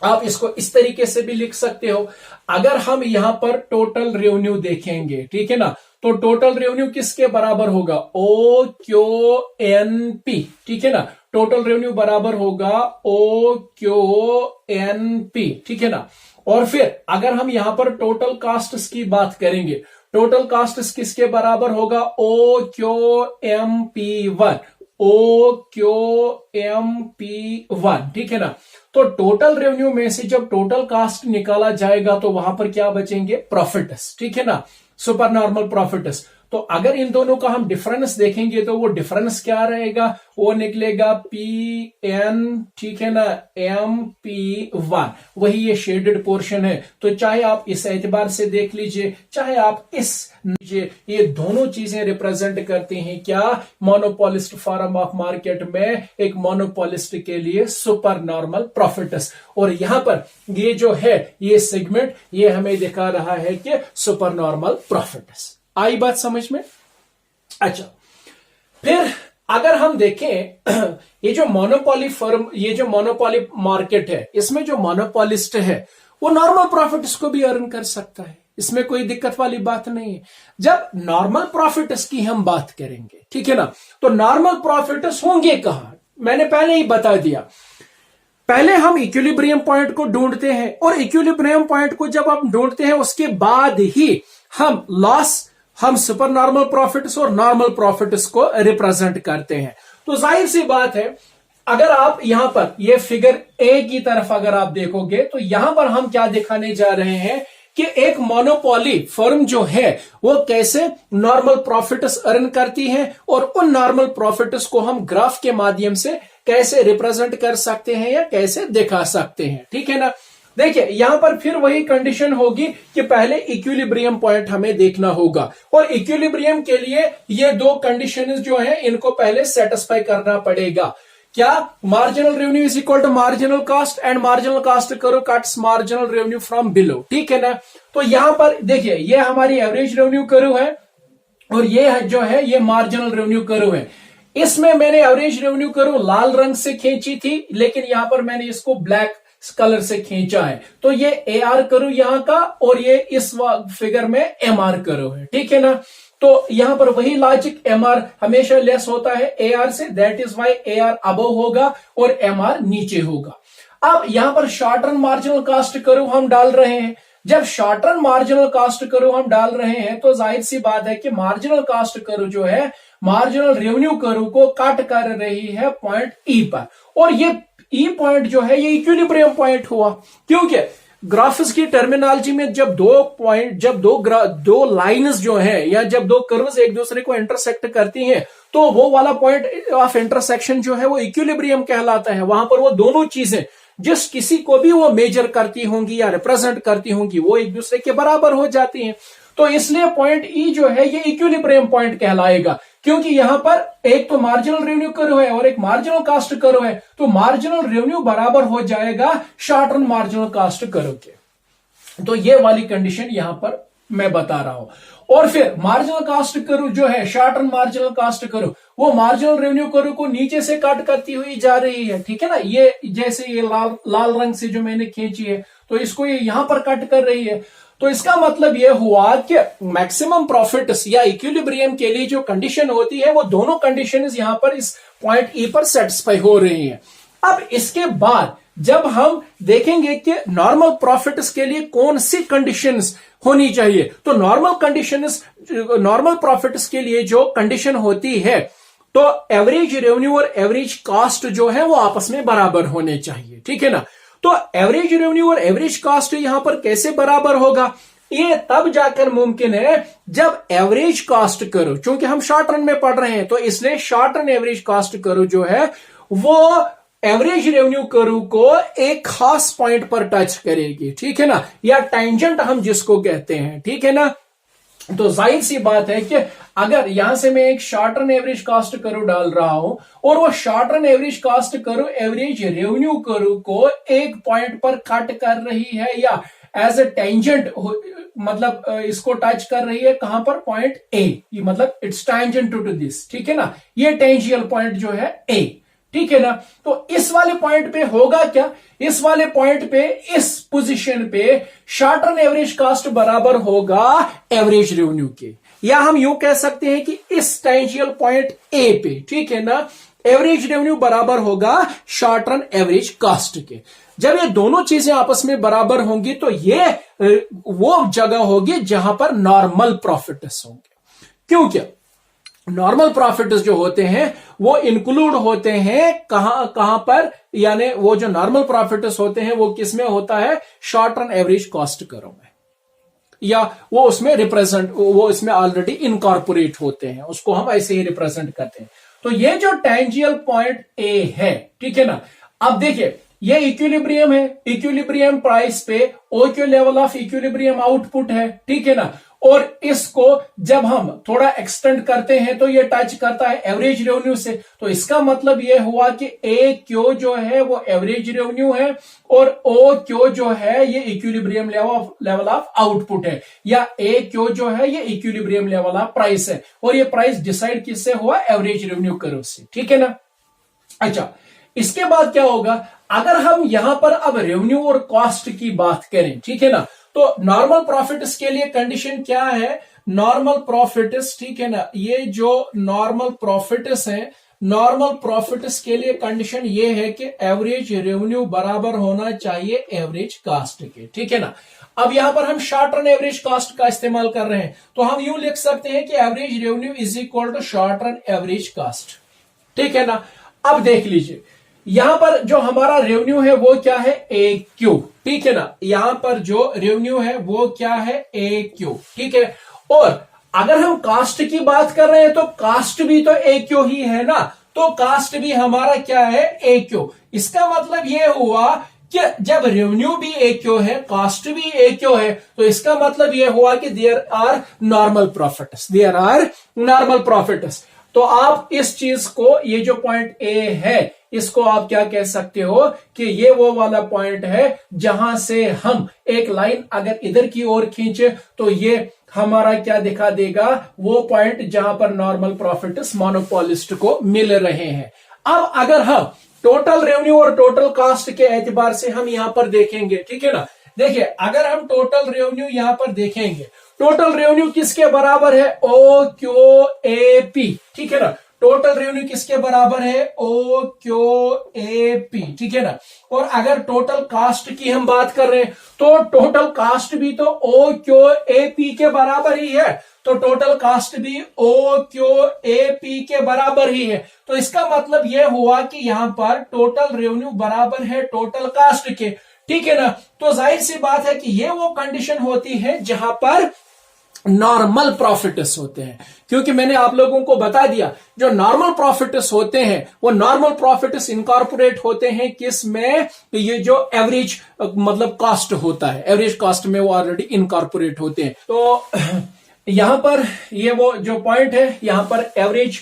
आप इसको इस तरीके से भी लिख सकते हो। अगर हम यहां पर टोटल रेवेन्यू देखेंगे, ठीक है ना, तो टोटल रेवेन्यू किसके बराबर होगा, OQNP। ठीक है ना। टोटल रेवेन्यू बराबर होगा OQNP। ठीक है ना। और फिर अगर हम यहां पर टोटल कास्ट्स की बात करेंगे, टोटल कास्ट्स किसके बराबर होगा, OQMP1। OQMP1। ठीक है ना। तो टोटल रेवेन्यू में से जब टोटल कास्ट निकाला जाएगा तो वहां पर क्या बचेंगे, प्रॉफिट्स। ठीक है ना, सुपर नॉर्मल प्रॉफिट्स। तो अगर इन दोनों का हम डिफरेंस देखेंगे तो वो डिफरेंस क्या रहेगा, वो निकलेगा PN। ठीक है ना, MP1। वही ये शेडेड पोर्शन है। तो चाहे आप इस एतबार से देख लीजिए, चाहे आप इस लीजिए, ये दोनों चीजें रिप्रेजेंट करती हैं क्या, मोनोपोलिस्ट फॉर्म ऑफ मार्केट में एक मोनोपोलिस्ट के लिए सुपर नॉर्मल प्रॉफिट्स। और यहां पर ये जो है ये सेगमेंट ये हमें दिखा रहा है कि सुपर नॉर्मल प्रॉफिट्स। आई बात समझ में। अच्छा, फिर अगर हम देखें ये जो मोनोपोली फर्म, ये जो मोनोपोली मार्केट है, इसमें जो मोनोपोलिस्ट है वो नॉर्मल प्रॉफिट्स को भी अर्न कर सकता है। इसमें कोई दिक्कत वाली बात नहीं है। जब नॉर्मल प्रॉफिट्स की हम बात करेंगे, ठीक है ना, तो नॉर्मल प्रॉफिट्स होंगे कहां, मैंने पहले ही बता दिया। पहले हम इक्विलिब्रियम पॉइंट को ढूंढते हैं और इक्विलिब्रियम पॉइंट को जब हम ढूंढते हैं उसके बाद ही हम सुपर नॉर्मल प्रॉफिट्स और नॉर्मल प्रॉफिट्स को रिप्रेजेंट करते हैं। तो जाहिर सी बात है, अगर आप यहां पर ये फिगर ए की तरफ अगर आप देखोगे तो यहां पर हम क्या दिखाने जा रहे हैं कि एक मोनोपोली फर्म जो है वो कैसे नॉर्मल प्रॉफिट्स अर्न करती है और उन नॉर्मल प्रॉफिट्स को हम ग्राफ के माध्यम से कैसे रिप्रेजेंट कर सकते हैं या कैसे दिखा सकते हैं। ठीक है ना। देखिए यहां पर फिर वही कंडीशन होगी कि पहले इक्विलिब्रियम पॉइंट हमें देखना होगा और इक्विलिब्रियम के लिए ये दो कंडीशंस जो है इनको पहले सेटिस्फाई करना पड़ेगा। क्या, marginal revenue is equal to marginal cost and marginal cost curve cuts marginal revenue from below. ठीक है ना। तो यहां पर देखिए ये हमारी एवरेज रेवेन्यू कर्व है और ये जो है ये मार्जिनल रेवेन्यू कर्व है। इसमें मैंने एवरेज रेवेन्यू कर्व लाल रंग से खींची थी, लेकिन यहां पर मैंने इसको ब्लैक कलर से खींचा है। तो ये AR कर्व यहां का और ये इस फिगर में MR कर्व है। ठीक है ना। तो यहां पर वही लॉजिक, MR हमेशा लेस होता है AR से, that is why AR above होगा और MR नीचे होगा। अब यहां पर short run marginal cost curve हम डाल रहे हैं। जब short run marginal cost curve हम डाल रहे हैं तो जाहिर सी बात है कि मार्जिनल कॉस्ट कर्व जो है मार्जिनल रेवेन्यू कर्व को कट कर रही है पॉइंट E पर, और ये E पॉइंट जो है ये इक्विलिब्रियम पॉइंट हुआ। क्योंकि ग्राफिक्स की टर्मिनोलॉजी में जब दो लाइंस जो है या जब दो कर्व्स एक दूसरे को इंटरसेक्ट करती हैं तो वो वाला पॉइंट ऑफ इंटरसेक्शन जो है वो इक्विलिब्रियम कहलाता है। वहां पर वो दोनों चीजें जिस किसी को भी वो मेजर करती होंगी या रिप्रेजेंट करती होंगी वो एक दूसरे के बराबर हो जाती हैं। तो इसलिए पॉइंट E जो है ये इक्विलिब्रियम पॉइंट कहलाएगा। क्योंकि यहां पर एक तो मार्जिनल रेवेन्यू कर्व है और एक मार्जिनल कॉस्ट कर्व है, तो मार्जिनल रेवेन्यू बराबर हो जाएगा short run marginal cost curve के। तो ये वाली कंडीशन यहां पर मैं बता रहा हूं। और फिर मार्जिनल कॉस्ट कर्व जो है, short run marginal cost curve, वो मार्जिनल रेवेन्यू कर्व को नीचे से कट करती हुई जा रही है, ठीक है ना। ये जैसे ये लाल रंग से जो मैंने खींची है, तो इसको ये यहां पर कट कर रही है। तो इसका मतलब यह हुआ कि मैक्सिमम प्रॉफिट्स या इक्विलिब्रियम के लिए जो कंडीशन होती है, वो दोनों कंडीशन यहां पर इस पॉइंट ई पर सेटिस्फाई हो रही है। अब इसके बाद जब हम देखेंगे कि नॉर्मल प्रॉफिट्स के लिए कौन सी कंडीशंस होनी चाहिए, तो नॉर्मल प्रॉफिट्स के लिए जो कंडीशन होती है, तो एवरेज रेवेन्यू और एवरेज कॉस्ट जो है वो आपस में बराबर होने चाहिए, ठीक है ना। तो एवरेज रेवेन्यू और एवरेज कॉस्ट यहां पर कैसे बराबर होगा, ये तब जाकर मुमकिन है जब एवरेज कॉस्ट करो, क्योंकि हम शॉर्ट रन में पढ़ रहे हैं, तो इसलिए शॉर्ट रन एवरेज कॉस्ट करो जो है वो एवरेज रेवेन्यू कर्व को एक खास पॉइंट पर टच करेगी, ठीक है ना, या टेंजेंट हम जिसको कहते हैं, ठीक है ना। तो जाहिर सी बात है कि अगर यहां से मैं एक short run average cost curve डाल रहा हूं और वो short run average cost curve average revenue curve को एक पॉइंट पर कट कर रही है या एज ए टेंजेंट मतलब इसको टच कर रही है, कहां पर, पॉइंट ए, मतलब इट्स टेंजेंट टू दिस, ठीक है ना, ये टेंजियल पॉइंट जो है ए, ठीक है ना। तो इस वाले पॉइंट पे होगा क्या, इस वाले पॉइंट पे, इस पोजीशन पे शॉर्ट रन एवरेज कॉस्ट बराबर होगा एवरेज रेवेन्यू के, या हम यूं कह सकते हैं कि इस टेंजियल पॉइंट ए पे, ठीक है ना, एवरेज रेवेन्यू बराबर होगा शॉर्ट रन एवरेज कॉस्ट के। जब ये दोनों चीजें आपस में बराबर होंगी तो ये वो जगह होगी जहां पर नॉर्मल प्रॉफिट्स होंगे। क्यों, क्या नॉर्मल प्रॉफिट्स जो होते हैं वो इंक्लूड होते हैं कहां पर, यानी वो जो नॉर्मल प्रॉफिट्स होते हैं वो किस में होता है, short run average cost curve में, या वो उसमें वो इसमें ऑलरेडी इनकॉर्पोरेट होते हैं, उसको हम ऐसे ही रिप्रेजेंट करते हैं। तो ये जो टेंजियल पॉइंट ए है, ठीक है ना। अब देखिए ये इक्विलिब्रियम है, इक्विलिब्रियम प्राइस पे OQ level of equilibrium output है, ठीक है ना। और इसको जब हम थोड़ा एक्सटेंड करते हैं तो ये टच करता है एवरेज रेवेन्यू से, तो इसका मतलब ये हुआ कि ए क्यू जो है वो एवरेज रेवेन्यू है और ओ क्यू जो है ये इक्विलिब्रियम लेवल ऑफ आउटपुट है, या ए क्यू जो है ये इक्विलिब्रियम लेवल ऑफ प्राइस है, और ये प्राइस डिसाइड किससे हुआ, एवरेज रेवेन्यू कर्व से, ठीक है ना। अच्छा, इसके बाद क्या होगा, अगर हम यहां पर अब रेवेन्यू और कॉस्ट की बात करें, ठीक है ना, तो नॉर्मल प्रॉफिट्स के लिए कंडीशन क्या है, नॉर्मल प्रॉफिट्स, ठीक है ना, ये जो नॉर्मल प्रॉफिट्स है, नॉर्मल प्रॉफिट्स के लिए कंडीशन ये है कि एवरेज रेवेन्यू बराबर होना चाहिए एवरेज कॉस्ट के, ठीक है ना। अब यहां पर हम शॉर्ट रन एवरेज कॉस्ट का इस्तेमाल कर रहे हैं, तो हम यूं लिख सकते हैं कि average revenue is equal to short run average cost, ठीक है ना। अब देख लीजिए यहां पर जो हमारा रेवेन्यू है वो क्या है, ए क्यू, ठीक है ना, यहां पर जो रेवेन्यू है वो क्या है, ए क्यू, ठीक है। और अगर हम कास्ट की बात कर रहे हैं तो कास्ट भी तो ए क्यू ही है ना, तो कास्ट भी हमारा क्या है, ए क्यू। इसका मतलब ये हुआ कि जब रेवेन्यू भी ए क्यू है, कास्ट भी ए क्यू है, तो इसका मतलब ये हुआ कि there are normal profits, there are normal profits. तो आप इस चीज को, ये जो पॉइंट ए है, इसको आप क्या कह सकते हो कि ये वो वाला पॉइंट है जहां से हम एक लाइन अगर इधर की ओर खींचे तो ये हमारा क्या दिखा देगा, वो पॉइंट जहां पर नॉर्मल प्रॉफिट्स मोनोपोलिस्ट को मिल रहे हैं। अब अगर हम टोटल रेवेन्यू और टोटल कॉस्ट के एतबार से हम यहां पर देखेंगे, ठीक है ना, देखिए अगर हम टोटल रेवेन्यू यहां पर देखेंगे, टोटल रेवेन्यू किसके बराबर है, ओ क्यू ए पी, ठीक है ना, टोटल रेवेन्यू किसके बराबर है, ओ क्यू ए पी, ठीक है ना। और अगर टोटल कास्ट की हम बात कर रहे हैं तो टोटल कास्ट भी तो ओ क्यू ए पी के बराबर ही है, तो टोटल कास्ट भी ओ क्यू ए पी के बराबर ही है। तो इसका मतलब यह हुआ कि यहां पर टोटल रेवेन्यू बराबर है टोटल कास्ट के, ठीक है ना। तो जाहिर सी बात है कि ये वो कंडीशन होती है जहां पर नॉर्मल प्रॉफिट्स होते हैं, क्योंकि मैंने आप लोगों को बता दिया जो नॉर्मल प्रॉफिट्स होते हैं वो नॉर्मल प्रॉफिट्स इनकॉर्पोरेट होते हैं किस में, ये जो एवरेज मतलब कॉस्ट होता है, एवरेज कॉस्ट में वो ऑलरेडी इनकॉर्पोरेट होते हैं। तो यहां पर ये वो जो पॉइंट है, यहां पर एवरेज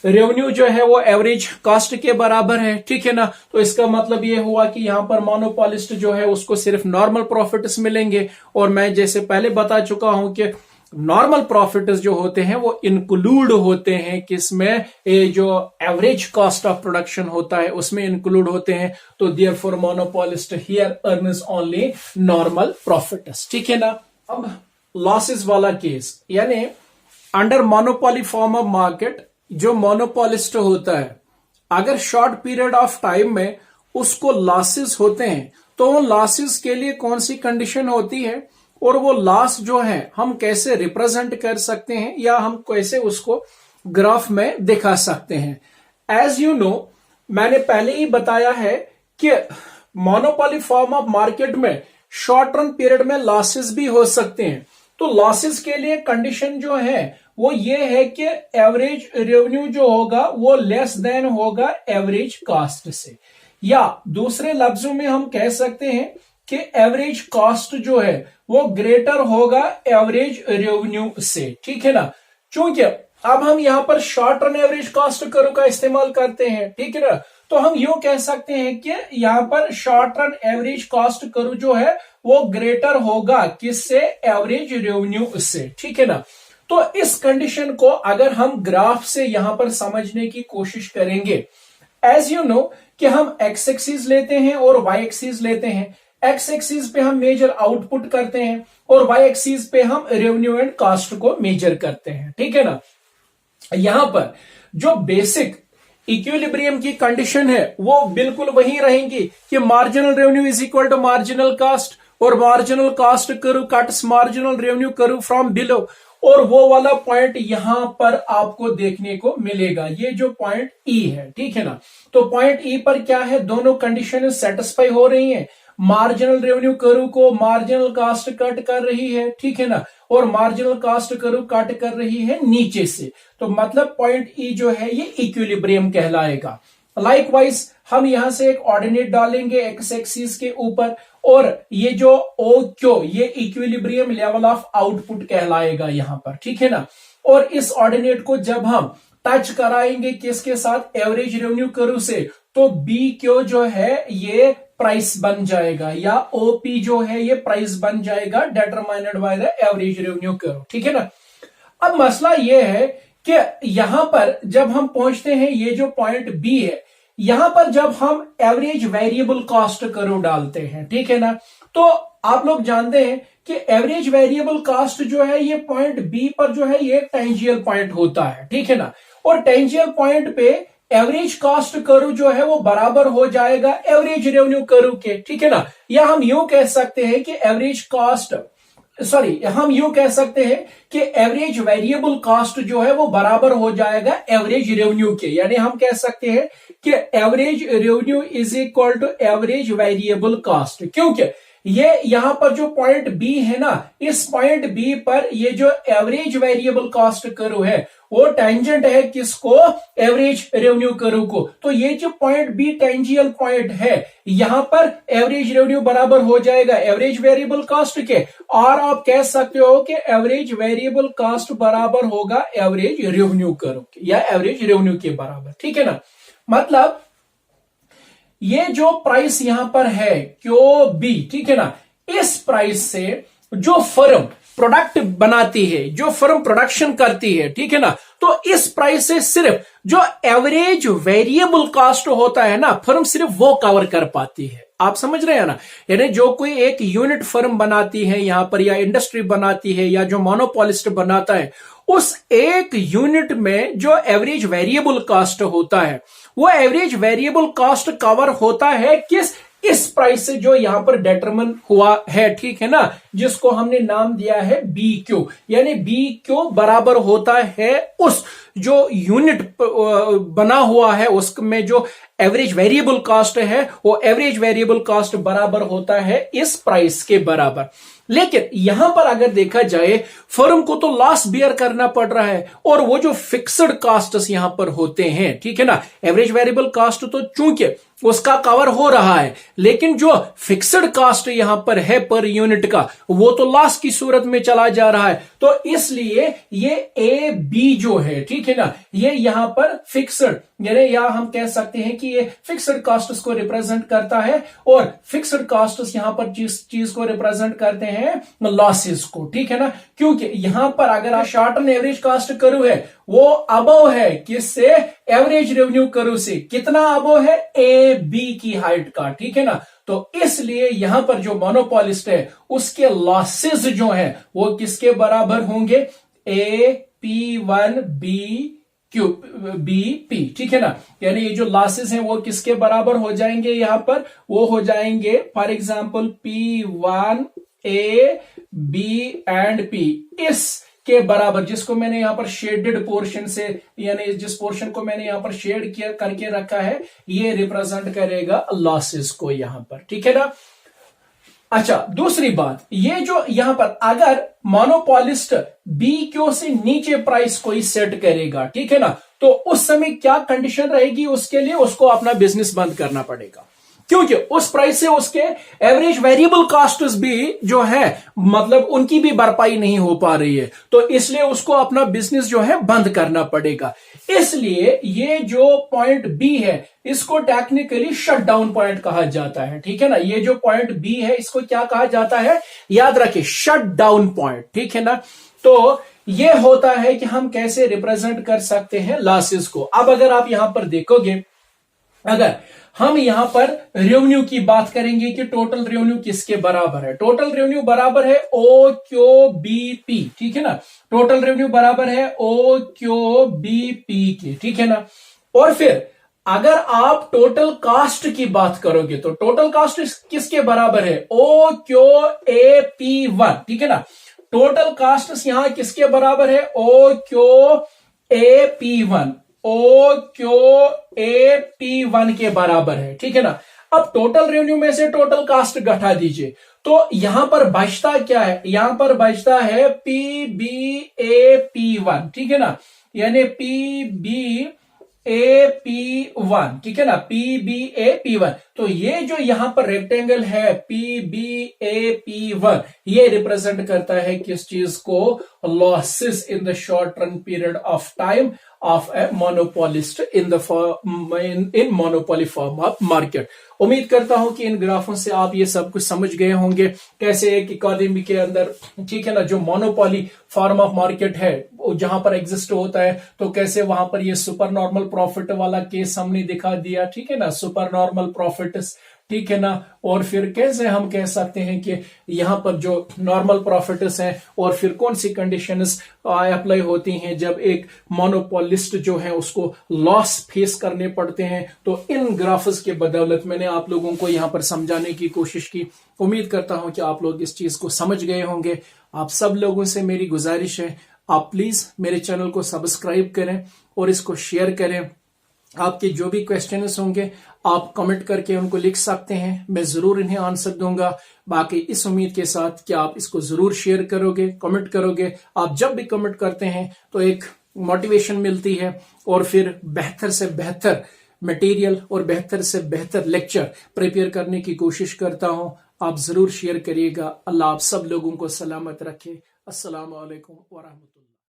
रेवेन्यू जो है वो एवरेज कॉस्ट के बराबर है, ठीक है ना। तो इसका मतलब ये हुआ कि यहां पर मोनोपोलिस्ट जो है उसको सिर्फ नॉर्मल प्रॉफिट्स मिलेंगे। और मैं जैसे पहले बता चुका हूं कि नॉर्मल प्रॉफिट्स जो होते हैं वो इंक्लूड होते हैं किसमें, जो एवरेज कॉस्ट ऑफ प्रोडक्शन होता है उसमें इंक्लूड होते हैं। तो therefore monopolist here earns only normal profits, ठीक है ना। अब लॉसेस वाला केस, यानी under monopoly form of market जो मोनोपोलिस्ट होता है, अगर शॉर्ट पीरियड ऑफ टाइम में उसको लॉसेस होते हैं तो वो लॉसेस के लिए कौन सी कंडीशन होती है और वो लॉस जो है हम कैसे रिप्रेजेंट कर सकते हैं या हम कैसे उसको ग्राफ में दिखा सकते हैं। एज यू नो, मैंने पहले ही बताया है कि मोनोपोली फॉर्म ऑफ मार्केट में शॉर्ट रन पीरियड में लॉसेस भी हो सकते हैं। तो लॉसेस के लिए कंडीशन जो है वो ये है कि एवरेज रेवेन्यू जो होगा वो लेस देन होगा एवरेज कॉस्ट से, या दूसरे लफ्जों में हम कह सकते हैं कि एवरेज कॉस्ट जो है वो ग्रेटर होगा एवरेज रेवेन्यू से, ठीक है ना। चूंकि अब हम यहां पर short run average cost curve का इस्तेमाल करते हैं, ठीक है ना, तो हम यूं कह सकते हैं कि यहां पर short run average cost curve जो है वो ग्रेटर होगा किससे, एवरेज रेवेन्यू से, ठीक है ना। तो इस कंडीशन को अगर हम ग्राफ से यहां पर समझने की कोशिश करेंगे, एज यू नो कि हम एक्स एक्सिस लेते हैं और वाई एक्सिस लेते हैं। एक्स एक्सिस पे हम मेजर आउटपुट करते हैं और वाई एक्सिस पे हम रेवेन्यू एंड कॉस्ट को मेजर करते हैं, ठीक है ना। यहां पर जो बेसिक इक्विलिब्रियम की कंडीशन है वो बिल्कुल वही रहेंगी कि marginal revenue is equal to marginal cost और marginal cost curve cuts marginal revenue curve from below, और वो वाला पॉइंट यहां पर आपको देखने को मिलेगा, ये जो पॉइंट ई है, ठीक है ना। तो पॉइंट ई पर क्या है, दोनों कंडीशन सेटिस्फाई हो रही हैं। मार्जिनल रेवेन्यू कर्व को मार्जिनल कॉस्ट कट कर रही है, ठीक है ना, और मार्जिनल कॉस्ट कर्व कट कर रही है नीचे से। तो मतलब पॉइंट ई जो है ये इक्विलिब्रियम कहलाएगा। लाइकवाइज हम यहां से एक ऑर्डिनेट डालेंगे एक्स एक्सिस के ऊपर, और ये जो ओ क्यू ये इक्विलिब्रियम लेवल ऑफ आउटपुट कहलाएगा यहां पर, ठीक है ना। और इस ऑर्डिनेट को जब हम टच कराएंगे किसके साथ, एवरेज रेवेन्यू कर्व से, तो बी क्यू जो है ये प्राइस बन जाएगा, या ओपी जो है ये प्राइस बन जाएगा determined by the average revenue curve, ठीक है ना। अब मसला ये है कि यहां पर जब हम पहुंचते हैं, ये जो पॉइंट बी है, यहां पर जब हम एवरेज वेरिएबल कॉस्ट कर्व डालते हैं, ठीक है ना, तो आप लोग जानते हैं कि एवरेज वेरिएबल कॉस्ट जो है ये पॉइंट बी पर जो है ये टेंजियल पॉइंट होता है, ठीक है ना। और टेंजियल पॉइंट पे एवरेज कॉस्ट कर्व जो है वो बराबर हो जाएगा एवरेज रेवेन्यू कर्व के, ठीक है ना। या हम यूं कह सकते हैं कि हम यूं कह सकते हैं कि एवरेज वेरिएबल कॉस्ट जो है वो बराबर हो जाएगा एवरेज रेवेन्यू के, यानी हम कह सकते हैं कि average revenue is equal to average variable cost, क्योंकि ये यहां पर जो पॉइंट बी है ना, इस पॉइंट बी पर ये जो एवरेज वेरिएबल कॉस्ट कर्व है वो टेंजेंट है किसको, एवरेज रेवेन्यू कर्व को। तो ये जो पॉइंट बी टेंजियल पॉइंट है, यहां पर एवरेज रेवेन्यू बराबर हो जाएगा एवरेज वेरिएबल कॉस्ट के, और आप कह सकते हो कि एवरेज वेरिएबल कॉस्ट बराबर होगा एवरेज रेवेन्यू कर्व के, या एवरेज रेवेन्यू के बराबर, ठीक है ना। मतलब ये जो प्राइस यहां पर है क्यू बी, ठीक है ना, इस प्राइस से जो फर्म प्रोडक्ट बनाती है, जो फर्म प्रोडक्शन करती है, ठीक है ना, तो इस प्राइस से सिर्फ जो एवरेज वेरिएबल कॉस्ट होता है ना, फर्म सिर्फ वो कवर कर पाती है। आप समझ रहे हैं ना, यानी जो कोई एक यूनिट फर्म बनाती है यहां पर, या इंडस्ट्री बनाती है, या जो मोनोपोलिस्ट बनाता है, उस एक यूनिट में जो एवरेज वेरिएबल कॉस्ट होता है वो एवरेज वेरिएबल कॉस्ट कवर होता है किस, इस प्राइस से जो यहां पर डिटरमिन हुआ है, ठीक है ना, जिसको हमने नाम दिया है बी क्यू, यानी बी क्यू बराबर होता है उस जो यूनिट बना हुआ है उसमें जो एवरेज वेरिएबल कॉस्ट है, वो एवरेज वेरिएबल कॉस्ट बराबर होता है इस प्राइस के बराबर। लेकिन यहां पर अगर देखा जाए, फर्म को तो लॉस बियर करना पड़ रहा है, और वो जो फिक्स्ड कॉस्ट्स यहां पर होते हैं, ठीक है ना, एवरेज वेरिएबल कॉस्ट तो चूंकि उसका कवर हो रहा है, लेकिन जो फिक्स्ड कास्ट यहां पर है पर यूनिट का, वो तो लॉस की सूरत में चला जा रहा है। तो इसलिए ये ए बी जो है, ठीक है ना, ये यहां पर फिक्स्ड, यानी यहां हम कह सकते हैं कि ये फिक्स्ड कास्ट्स को रिप्रेजेंट करता है, और फिक्स्ड कास्ट्स यहां पर जिस चीज को रिप्रेजेंट करते हैं लॉसेस को, ठीक है ना। क्योंकि यहां पर अगर आप short and average cost curve है, वो अबव है किससे, एवरेज रेवेन्यू कर्व से। कितना अबव है, ए बी की हाइट का, ठीक है ना। तो इसलिए यहां पर जो मोनोपोलिस्ट है उसके लॉसेस जो हैं वो किसके बराबर होंगे, a P one b q b p, ठीक है ना। यानी ये जो लॉसेस हैं वो किसके बराबर हो जाएंगे, यहां पर वो हो जाएंगे for example p one a b and p, इस के बराबर, जिसको मैंने यहां पर शेडेड पोर्शन से, यानी जिस पोर्शन को मैंने यहां पर शेड किया करके रखा है, ये रिप्रेजेंट करेगा लॉसेस को यहां पर, ठीक है ना। अच्छा, दूसरी बात, ये जो यहां पर अगर मोनोपोलिस्ट बी क्यू से नीचे प्राइस कोई सेट करेगा, ठीक है ना, तो उस समय क्या कंडीशन रहेगी उसके लिए, उसको अपना बिजनेस बंद करना पड़ेगा, क्योंकि उस प्राइस से उसके एवरेज वेरिएबल कॉस्ट्स भी जो है, मतलब उनकी भी भरपाई नहीं हो पा रही है, तो इसलिए उसको अपना बिजनेस जो है बंद करना पड़ेगा। इसलिए ये जो पॉइंट बी है इसको टेक्निकली शट डाउन पॉइंट कहा जाता है, ठीक है ना। ये जो पॉइंट बी है इसको क्या कहा जाता है, याद रखिए, शट डाउन पॉइंट, ठीक है ना। तो ये होता है कि हम कैसे रिप्रेजेंट कर सकते हैं लॉसेस को। अब अगर आप यहां पर देखोगे, अगर हम यहां पर रेवेन्यू की बात करेंगे कि टोटल रेवेन्यू किसके बराबर है, टोटल रेवेन्यू बराबर है ओ क्यू बी पी, ठीक है ना। टोटल रेवेन्यू बराबर है ओ क्यू बी पी की, ठीक है ना। और फिर अगर आप टोटल कास्ट की बात करोगे तो टोटल कास्ट किसके बराबर है, o q a P one, ठीक है ना। टोटल कास्ट यहां किसके बराबर है, o q a P one, o q a P one के बराबर है, ठीक है ना। अब टोटल रेवेन्यू में से टोटल कास्ट घटा दीजिए, तो यहां पर बचता क्या है, यहां पर बचता है P B A P one, ठीक है ना। यानी P B A P one, ठीक है ना, P B A P one. तो ये जो यहां पर रेक्टेंगल है P B A P one, ये रिप्रेजेंट करता है किस चीज को, losses in the short run period of time of a monopolist in monopoly form of market। उम्मीद करता हूं कि इन ग्राफों से आप ये सब कुछ समझ गए होंगे, कैसे एक इकोनॉमी के अंदर, ठीक है ना, जो मोनोपोली फॉर्म ऑफ मार्केट है जहां पर एग्जिस्ट होता है, तो कैसे वहां पर ये सुपर नॉर्मल प्रॉफिट वाला केस हमने दिखा दिया, ठीक है ना, सुपर नॉर्मल प्रॉफिट, ठीक है ना। और फिर कैसे हम कह सकते हैं कि यहां पर जो नॉर्मल प्रॉफिट्स हैं, और फिर कौन सी कंडीशंस अप्लाई होती हैं जब एक मोनोपोलिस्ट जो है उसको लॉस फेस करने पड़ते हैं। तो इन ग्राफ्स के बदौलत मैंने आप लोगों को यहां पर समझाने की कोशिश की। उम्मीद करता हूं कि आप लोग इस चीज को समझ गए होंगे। आप सब लोगों से मेरी गुजारिश है, आप प्लीज मेरे चैनल को सब्सक्राइब करें और इसको शेयर करें। आपके जो भी क्वेश्चंस होंगे आप कमेंट करके उनको लिख सकते हैं, मैं जरूर इन्हें आंसर दूंगा। बाकी इस उम्मीद के साथ कि आप इसको जरूर शेयर करोगे, कमेंट करोगे। आप जब भी कमेंट करते हैं तो एक मोटिवेशन मिलती है, और फिर बेहतर से बेहतर मटेरियल और बेहतर से बेहतर लेक्चर प्रिपेयर करने की कोशिश करता हूं। आप जरूर शेयर करिएगा। अल्लाह आप सब लोगों को सलामत रखे। अस्सलाम वालेकुम व रहमतुल्लाह।